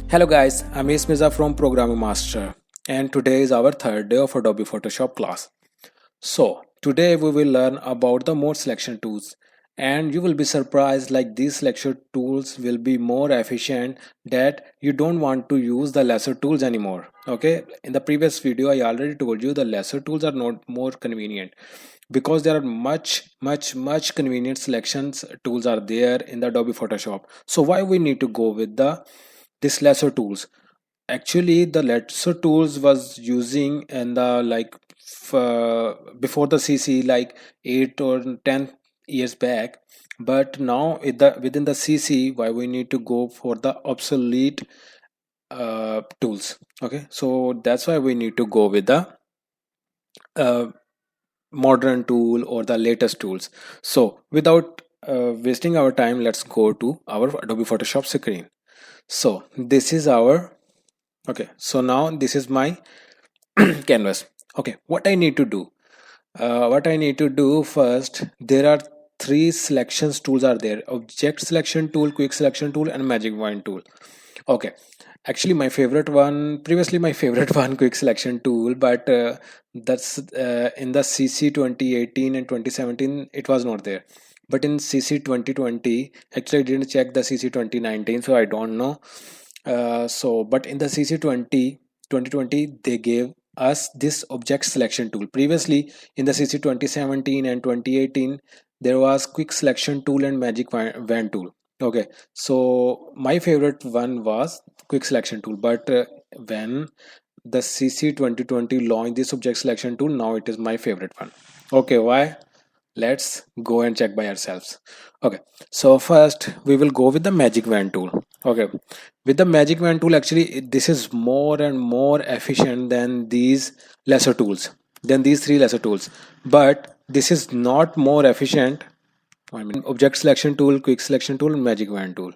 Hello guys, I'm Ace Mirza from Programming Master, and today is our third day of Adobe Photoshop class. So today we will learn about the mode selection tools, and you will be surprised like these selection tools will be more efficient that you don't want to use the lesser tools anymore. Okay, in the previous video I already told you the lesser tools are not more convenient because there are much convenient selections tools are there in the Adobe Photoshop. So why we need to go with the this lesser tools? Actually the lesser tools was using in the before the CC like 8 or 10 years back, but now within the CC why we need to go for the obsolete tools. Okay, so that's why we need to go with the uh, modern tool or the latest tools. So without wasting our time, let's go to our Adobe Photoshop screen. So this is our okay, so now this is my canvas. Okay, what I need to do, first, there are three selections tools are there: object selection tool, quick selection tool, and magic wand tool. Okay, actually my favorite one, previously my favorite one, quick selection tool, but that's in the CC 2018 and 2017 it was not there, but in CC 2020, actually I didn't check the CC 2019, so I don't know. So but in the CC 2020 they gave us this object selection tool. Previously in the CC 2017 and 2018 there was quick selection tool and magic wand tool. Okay, so my favorite one was quick selection tool, but when the CC 2020 launched this object selection tool, now it is my favorite one. Okay, why? Let's go and check by ourselves. Okay, so first we will go with the magic wand tool. Okay, with the magic wand tool, actually this is more and more efficient than these lesser tools, than these three lesser tools, but this is not more efficient. I mean object selection tool, quick selection tool, and magic wand tool.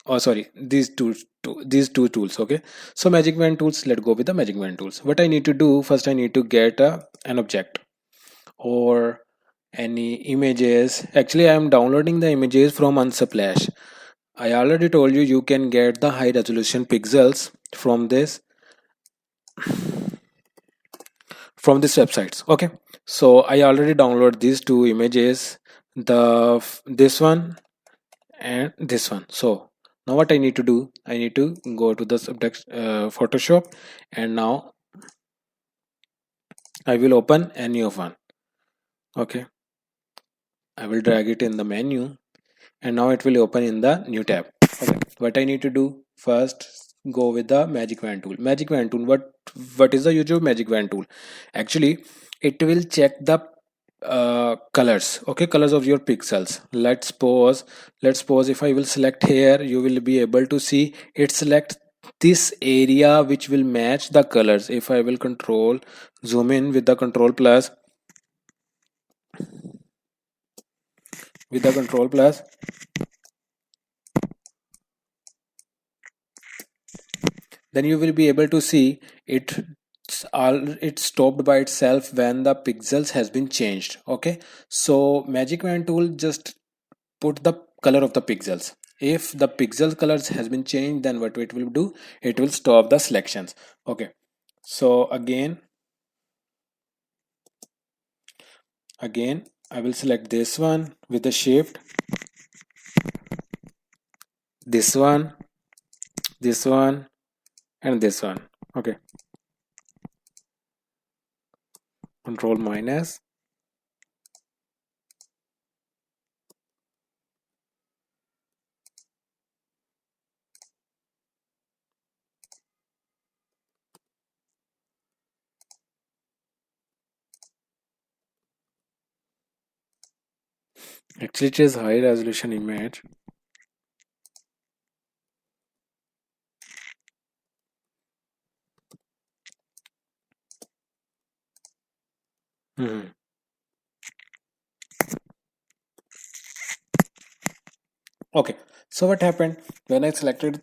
Oh sorry, these two tools. Okay, so magic wand tools, let's go with the magic wand tools. What I need to do first, I need to get an object or any images. Actually I am downloading the images from Unsplash. I already told you you can get the high resolution pixels from this websites. Okay, so I already download these two images, this one and this one. So now what I need to do, I need to go to the subject Photoshop, and now I will open any of one. Okay, I will drag it in the menu, and now it will open in the new tab. Okay, what I need to do first, go with the magic wand tool. Magic wand tool, what is the use of magic wand tool? Actually it will check the colors. Okay, colors of your pixels. Let's pause if I will select here, you will be able to see it select this area which will match the colors. If I will control zoom in with the control plus, with the control plus, then you will be able to see it stopped by itself when the pixels has been changed. Okay, so magic wand tool just put the color of the pixels. If the pixel colors has been changed, then what it will do, it will stop the selections. Okay, so again I will select this one with the shift, this one, this one, and this one. Okay, control minus. Actually it is high resolution image. Mhm. Okay, so what happened when I selected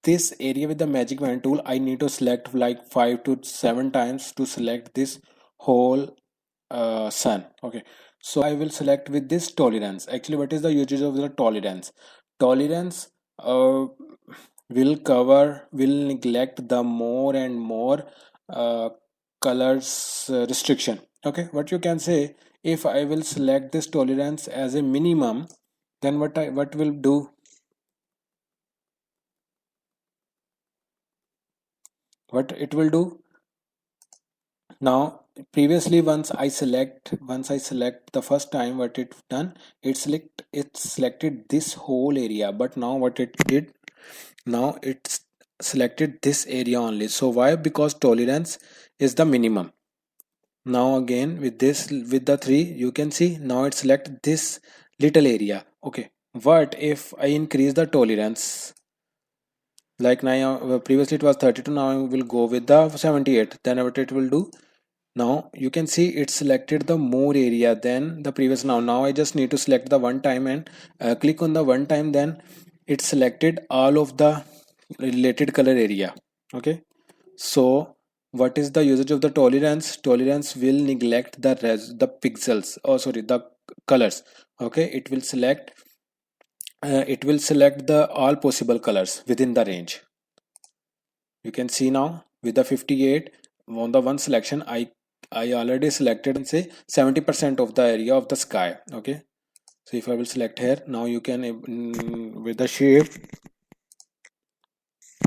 this area with the magic wand tool, I need to select like 5 to 7 times to select this whole sun. Okay, so I will select with this tolerance. Actually, what is the usage of the tolerance? Tolerance, uh, will neglect the more and more uh, colors restriction. Okay, what you can say, if I will select this tolerance as a minimum, then what will do, what it will do now. Previously, once I select the first time, what it done, it selected this whole area, but now what it did, now it's selected this area only. So why? Because tolerance is the minimum. Now again with this, with the 3, you can see now it select this little area. Okay, what if I increase the tolerance, like now previously it was 32, now I will go with the 78, then what it will do, now you can see it selected the more area than the previous. Now I just need to select the one time and click on the one time, then it selected all of the related color area. Okay, so what is the usage of the tolerance? Tolerance will neglect the pixels, oh sorry, the colors. Okay, it will select the all possible colors within the range. You can see now with the 58 on the one selection, I already selected and say 70% of the area of the sky. Okay, so if I will select here, now you can with the shape,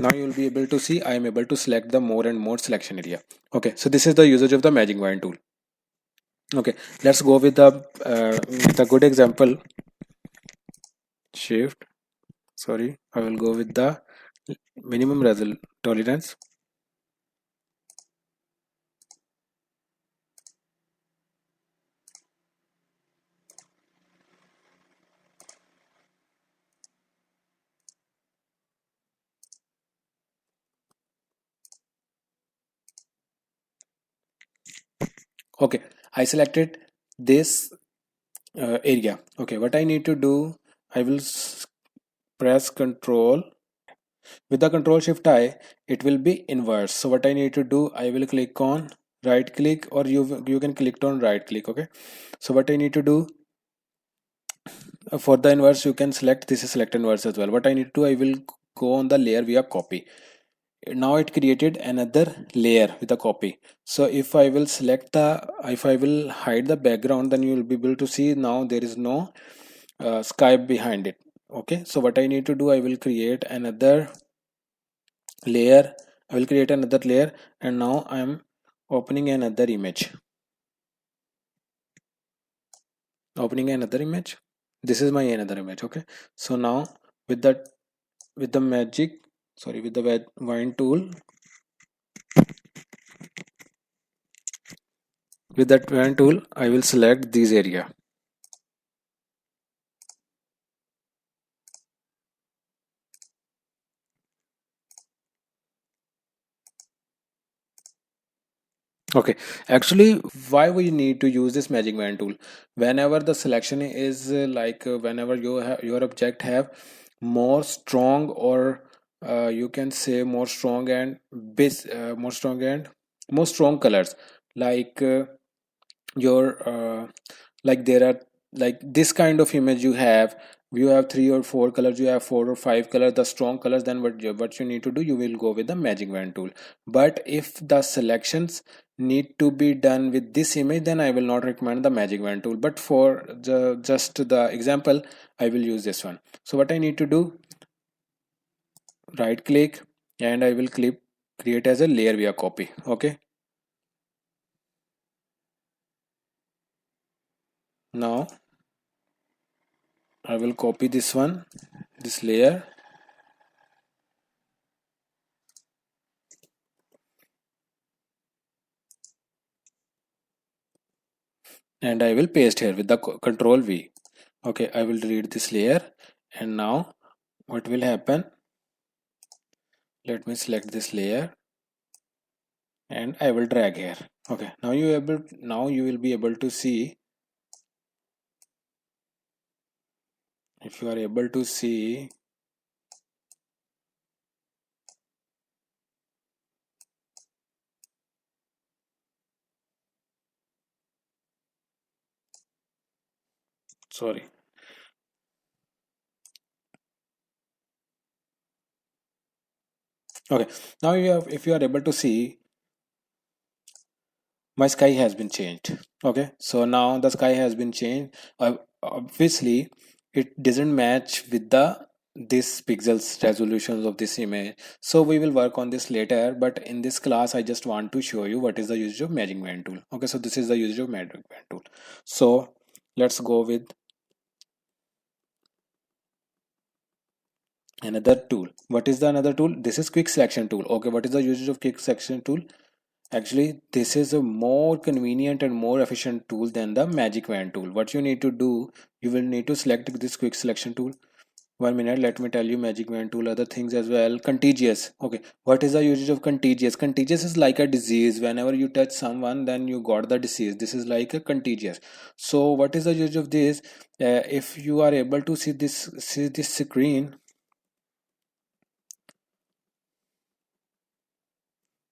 now you will be able to see I am able to select the more and more selection area. Okay, so this is the usage of the magic wand tool. Okay, let's go with a good example. Shift, sorry, I will go with the minimum result tolerance. Okay, I selected this area. Okay, what I need to do, I will press control, with the control shift I, it will be inverse. So what I need to do, I will click on right click, or you can click on right click. Okay, so what I need to do, for the inverse you can select this is select inverse as well. What I need to do, I will go on the layer via copy. Now it created another layer with a copy. So if I will hide the background, then you will be able to see now there is no sky behind it. Okay, so what I need to do, I will create another layer, and now I am opening another image, this is my another image. Okay, so now with the with the magic sorry with the wine tool, with that wine tool I will select this area. Okay, actually, why we need to use this magic wand tool? Whenever the selection is whenever your object have more strong, or you can say more strong and more strong and more strong colors, like your like there are, like this kind of image you have 3 or 4 colors, you have 4 or 5 colors, the strong colors, then what you need to do, you will go with the magic wand tool. But if the selections need to be done with this image, then I will not recommend the magic wand tool, but for just the example I will use this one. So what I need to do, right click, and I will create as a layer via copy. Okay, now I will copy this one, this layer, and I will paste here with the control V. Okay, I will delete this layer, and now what will happen, let me select this layer and I will drag here. Okay, now you will be able to see, if you are able to see, sorry, Okay, now if you are able to see, my sky has been changed. Okay, so now the sky has been changed. Obviously it doesn't match with the this pixels resolutions of this image, so we will work on this later, but in this class I just want to show you what is the usage of magic wand tool. Okay, so this is the usage of magic wand tool. So let's go with another tool. What is the another tool? This is quick selection tool. Okay, what is the usage of quick selection tool? Actually, this is a more convenient and more efficient tool than the magic wand tool. What you need to do, you will need to select this quick selection tool. 1 minute, let me tell you magic wand tool, other things as well. Contagious. Okay, what is the usage of contagious? Contagious is like a disease. Whenever you touch someone, then you got the disease. This is like a contagious. So, what is the usage of this? If you are able to see this screen.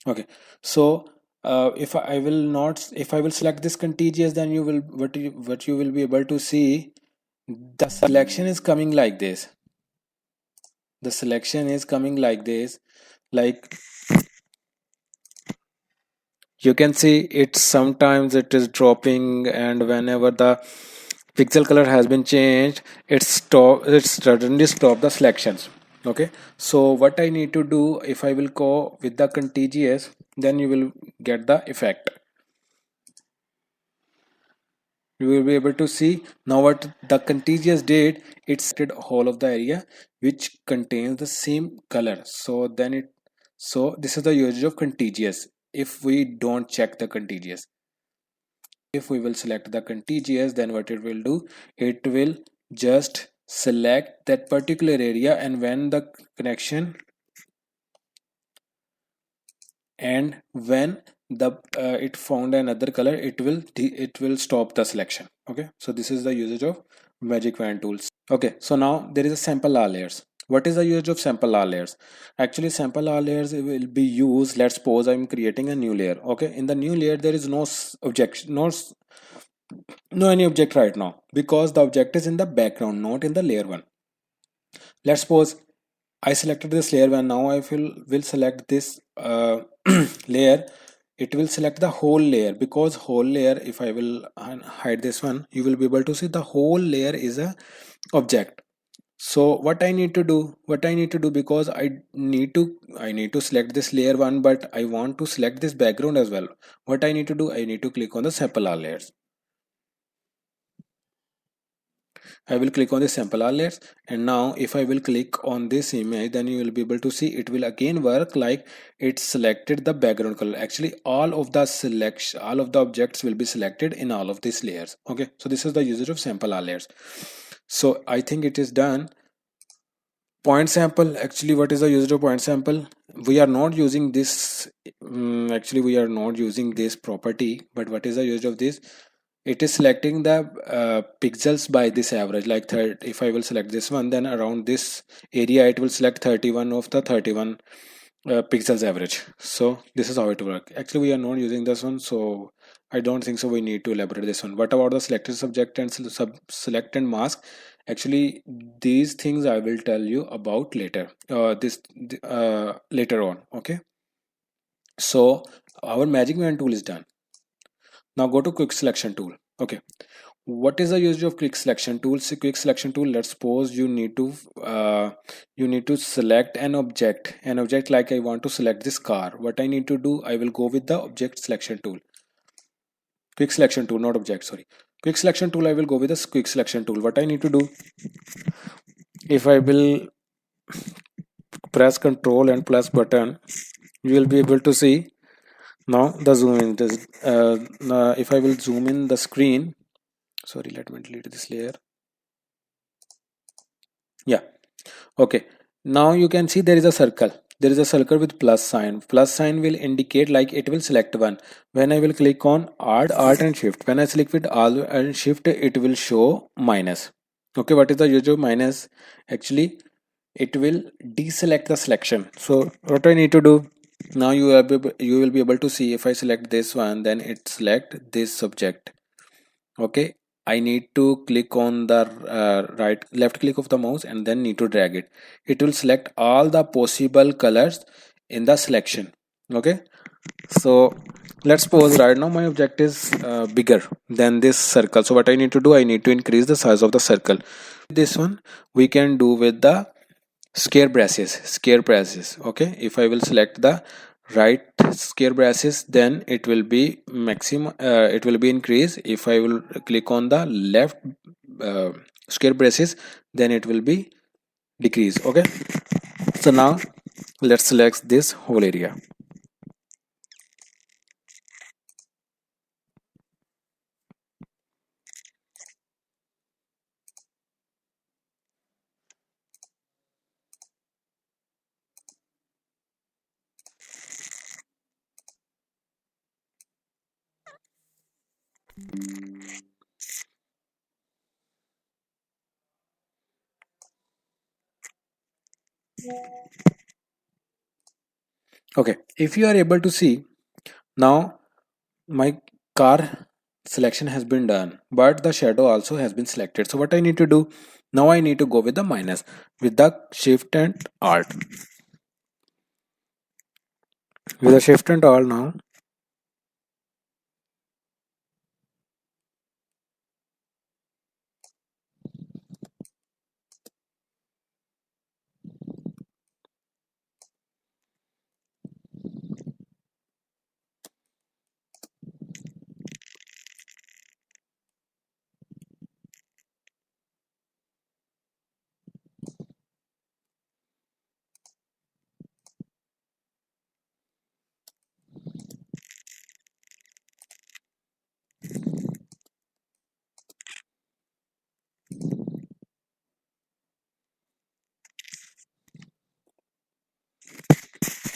Okay, so if I will not, if I will select this contagious, then you will what you will be able to see, the selection is coming like this. The selection is coming like this, like you can see it sometimes it is dropping, and whenever the pixel color has been changed, it suddenly stop the selections. Okay, so what I need to do, if I will go with the contagious, then you will get the effect. You will be able to see now what the contagious did. It selected whole of the area which contains the same color. So then so this is the usage of contagious. If we don't check the contagious, if we will select the contagious, then what it will do, it will just select that particular area, and when the connection, and when the it found another color, it will stop the selection. Okay, so this is the usage of magic wand tools. Okay, so now there is a sample R layers. What is the usage of sample R layers? Actually, sample R layers will be used. Let's suppose I'm creating a new layer. Okay, in the new layer there is no object, no any object right now, because the object is in the background, not in the layer one. Let's suppose I selected this layer one. Now I will select this layer. It will select the whole layer, because whole layer, if I will hide this one, you will be able to see the whole layer is a object. So what I need to do, because I need to select this layer one, but I want to select this background as well. What I need to do, I need to click on the sample R layers. I will click on the sample R layers, and now if I will click on this image, then you will be able to see it will again work like it selected the background color. Actually, all of the objects will be selected in all of these layers. Okay, so this is the usage of sample R layers. So I think it is done. Point sample, actually what is the usage of point sample? We are not using this, actually we are not using this property, but what is the usage of this? It is selecting the pixels by this average, like third. If I will select this one, then around this area it will select 31 of the 31 pixels average. So this is how it works. Actually we are not using this one, so I don't think so we need to elaborate this one. What about the selected subject and select and mask? Actually these things I will tell you about later, later on. Okay, so our magic wand tool is done. Now go to quick selection tool. Okay, what is the usage of quick selection tool? See, quick selection tool, let's suppose you need to select an object, like I want to select this car. What I need to do, I will go with the object selection tool. Quick selection tool, not object, sorry. Quick selection tool, I will go with this quick selection tool. What I need to do, if I will press Control and plus button, you will be able to see now the zoom in. If I will zoom in the screen, sorry, let me delete this layer. Yeah, okay. Now you can see there is a circle. There is a circle with plus sign. Plus sign will indicate like it will select one. When I will click on Alt and Shift, when I select with Alt and Shift, it will show minus. Okay, what is the use of minus? Actually, it will deselect the selection. So what I need to do, now you will be able to see, if I select this one, then it select this subject. Okay, I need to click on the left click of the mouse, and then need to drag it. It will select all the possible colors in the selection. Okay, so let's suppose right now my object is bigger than this circle. So what I need to do, I need to increase the size of the circle. This one we can do with the scare braces. Okay, if I will select the right scare braces, then it will be maximum, it will be increase. If I will click on the left uh, scare braces, then it will be decrease. Okay, so now let's select this whole area. Okay, if you are able to see now, my car selection has been done, but the shadow also has been selected. So what I need to do now, I need to go with the minus with the shift and alt. With the shift and alt now,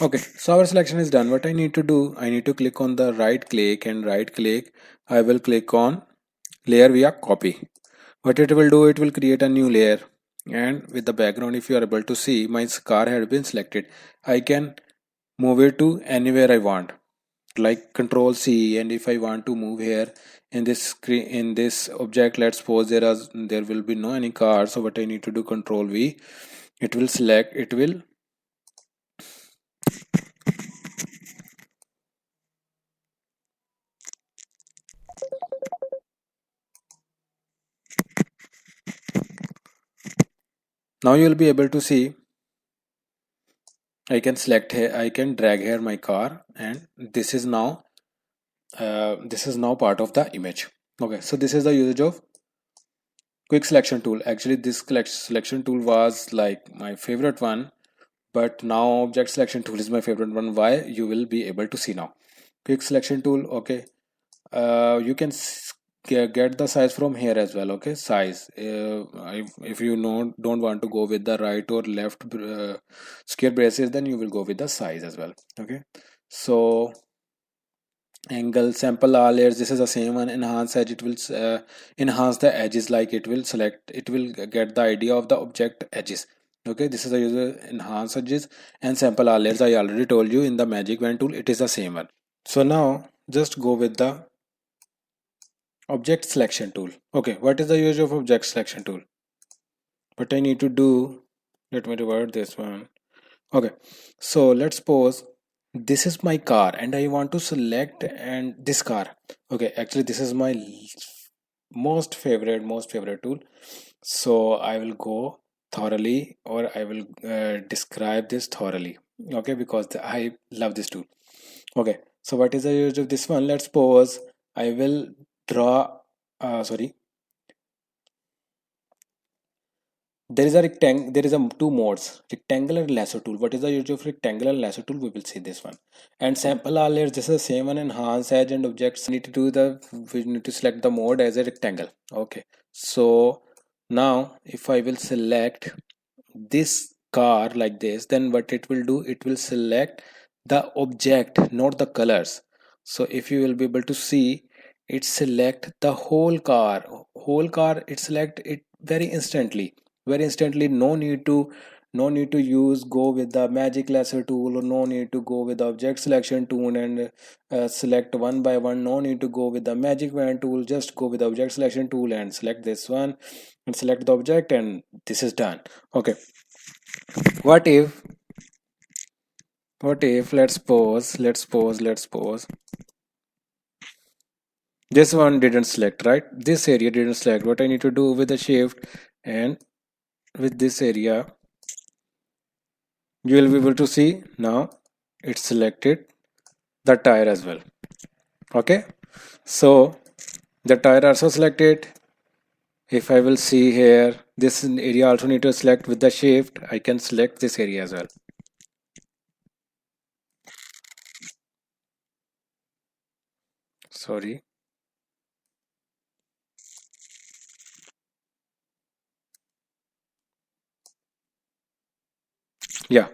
okay, so our selection is done. What I need to do, I need to click on the right click, and right click, I will click on layer via copy. What it will do, it will create a new layer, and with the background, if you are able to see, my car has been selected. I can move it to anywhere I want, like control C. And if I want to move here in this screen, in this object, let's suppose there will be no any car. So what I need to do, control V, it will select, it will, now you will be able to see, I can select here, I can drag here my car, and this is now part of the image. Okay, so this is the usage of quick selection tool. Actually, this selection tool was like my favorite one, but now object selection tool is my favorite one. Why? You will be able to see now. Quick selection tool. Okay, you can get the size from here as well. Okay, size, if you know don't want to go with the right or left square braces, then you will go with the size as well. Okay, so angle, sample all layers, this is the same one. Enhance edge, it will enhance the edges, like it will select, it will get the idea of the object edges. Okay, this is the user enhance edges. And sample all layers, I already told you in the magic wand tool, it is the same one. So now just go with the object selection tool. Okay, what is the use of object selection tool? What I need to do, let me revert this one. Okay, so let's suppose this is my car and I want to select and this car. Okay, actually this is my most favorite tool. So I will go thoroughly, or I will describe this thoroughly. Okay, because I love this tool. Okay, so what is the use of this one? Let's suppose I will draw, sorry, there is a two modes, rectangular and lasso tool. What is the use of rectangular and lasso tool? We will see this one. And sample all layers, this is the same one. Enhance edge and objects, need to do the, we need to select the mode as a rectangle. Okay, so now if I will select this car like this, then what it will do, it will select the object, not the colors. So if you will be able to see, it select the whole car, it select it very instantly. No need to use go with the magic lasso tool, or no need to go with the object selection tool and select one by one. No need to go with the magic wand tool, just go with the object selection tool and select this one and select the object, and this is done. Okay, what if What if, let's pause. This one didn't select, right? This area didn't select. What I need to do with the shift and with this area, you will be able to see now it's selected the tire as well. Okay, so the tire also selected. If I will see here, this area also need to select with the shift. I can select this area as well. Sorry. Yeah.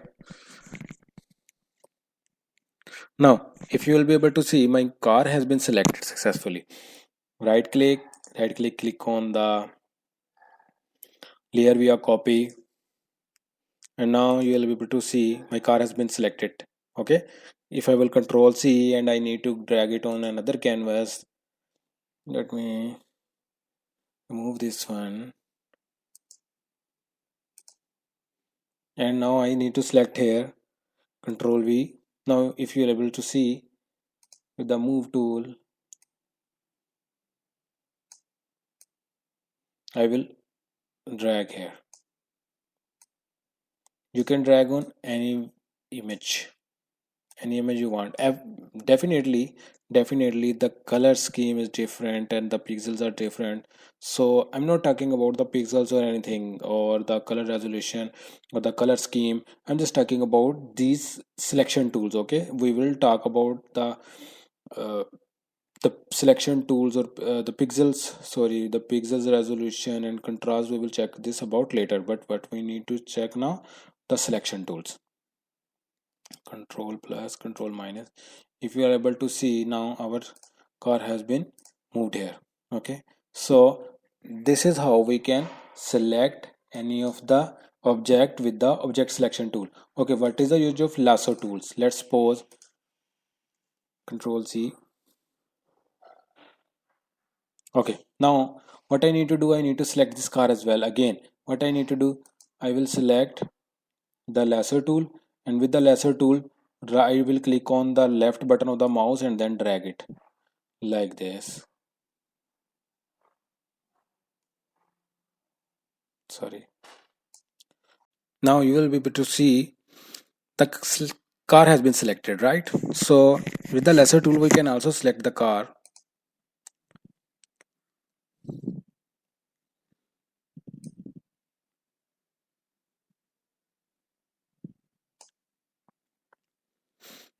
Now, if you will be able to see, my car has been selected successfully. Right click, click on the layer via copy, and now you will be able to see my car has been selected. Okay. If I will control C and I need to drag it on another canvas, let me remove this one, and now I need to select here, control V. Now, if you are able to see with the move tool, I will drag here. You can drag on image any image you want. Definitely, definitely the color scheme is different and the pixels are different. So I'm not talking about the pixels or anything or the color resolution or the color scheme. I'm just talking about these selection tools. Okay, we will talk about uh, the selection tools or the pixels, sorry, the pixels resolution and contrast. We will check this about later, but what we need to check now, the selection tools. Control plus, control minus. If you are able to see now, our car has been moved here. Okay, so this is how we can select any of the object with the object selection tool. Okay, what is the use of lasso tools? Let's pause, control C. Okay, now what I need to do, I need to select this car as well. Again, what I need to do, I will select the lasso tool, and with the lasso tool I will click on the left button of the mouse and then drag it like this. Sorry. Now you will be able to see the car has been selected, right? So with the lasso tool we can also select the car.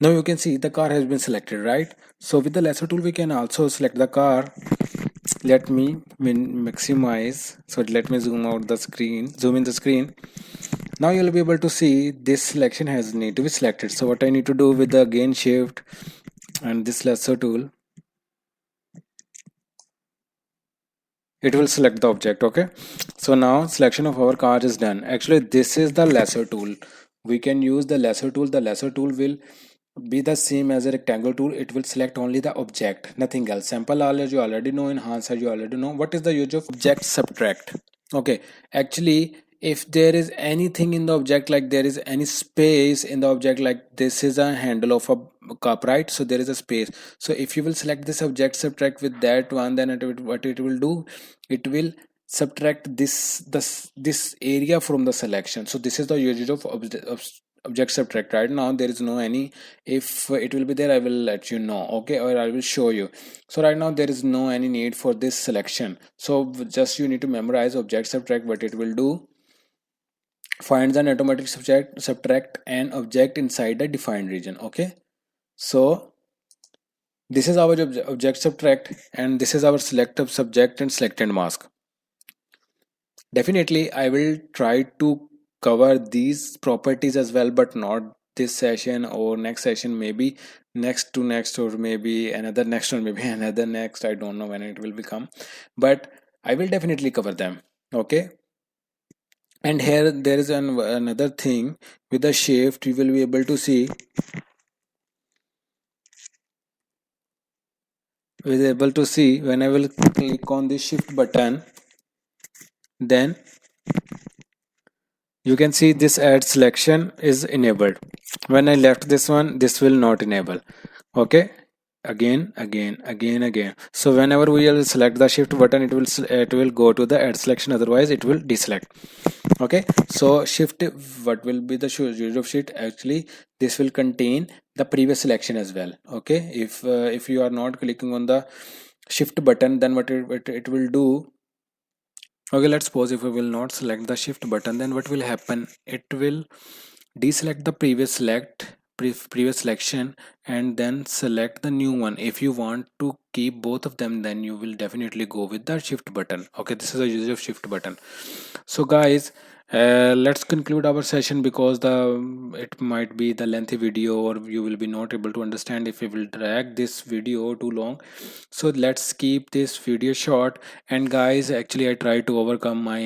Now you can see the car has been selected, right? So with the lasso tool we can also select the car. Let me maximize, so let me zoom in the screen. Now you'll be able to see this selection has need to be selected. So what I need to do with the gain shift and this lasso tool, it will select the object. Okay, so now selection of our car is done. Actually, this is the lasso tool. We can use the lasso tool. The lasso tool will be the same as a rectangle tool. It will select only the object, nothing else. Sample knowledge you already know, enhancer you already know. What is the use of object subtract? Okay, actually, if there is anything in the object, like there is any space in the object, like this is a handle of a cup, right? So there is a space. So if you will select this object subtract with that one, then what it will do, it will subtract this area from the selection. So this is the usage of object subtract. Right now there is no any. If it will be there, I will let you know. Okay, or I will show you. So right now there is no any need for this selection. So just you need to memorize object subtract. What it will do, finds an automatic subtract an object inside the defined region. Okay, so this is our object subtract, and this is our select of subject and select and mask. Definitely I will try to cover these properties as well, but not this session or next session, maybe next to next, or maybe another next, or maybe another next. I don't know when it will become, but I will definitely cover them. Okay, and here there is another thing. With the shift you will be able to see, will able to see when I will click on the shift button, then You can see this add selection is enabled. When I left this one, this will not enable. Okay, again. So whenever we will select the shift button, it will go to the add selection, otherwise it will deselect. Okay, so shift, what will be the use of shift? Actually, this will contain the previous selection as well. Okay, if you are not clicking on the shift button, then what it will do. Okay, let's suppose if we will not select the shift button, then what will happen? It will deselect the previous selection and then select the new one. If you want to keep both of them, then you will definitely go with the shift button. Okay, this is a use of shift button. So guys, let's conclude our session, because the it might be the lengthy video, or you will be not able to understand if we will drag this video too long. So let's keep this video short. And guys, actually I try to overcome my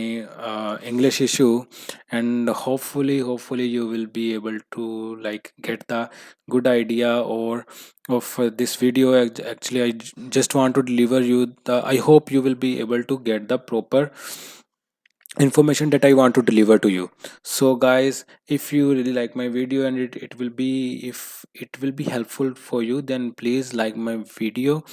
English issue, and hopefully you will be able to like get the good idea or of this video. Actually just want to deliver you the, I hope you will be able to get the proper information that I want to deliver to you. So guys, if you really like my video and it will be, if it will be helpful for you, then please like my video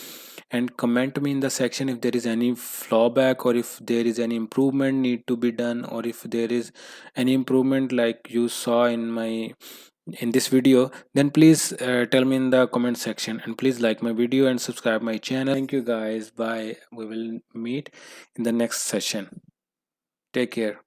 and comment me in the section if there is any fallback, or if there is any improvement need to be done, or if there is any improvement like you saw in this video, then please tell me in the comment section. And please like my video and subscribe my channel. Thank you guys, bye, we will meet in the next session. Take care.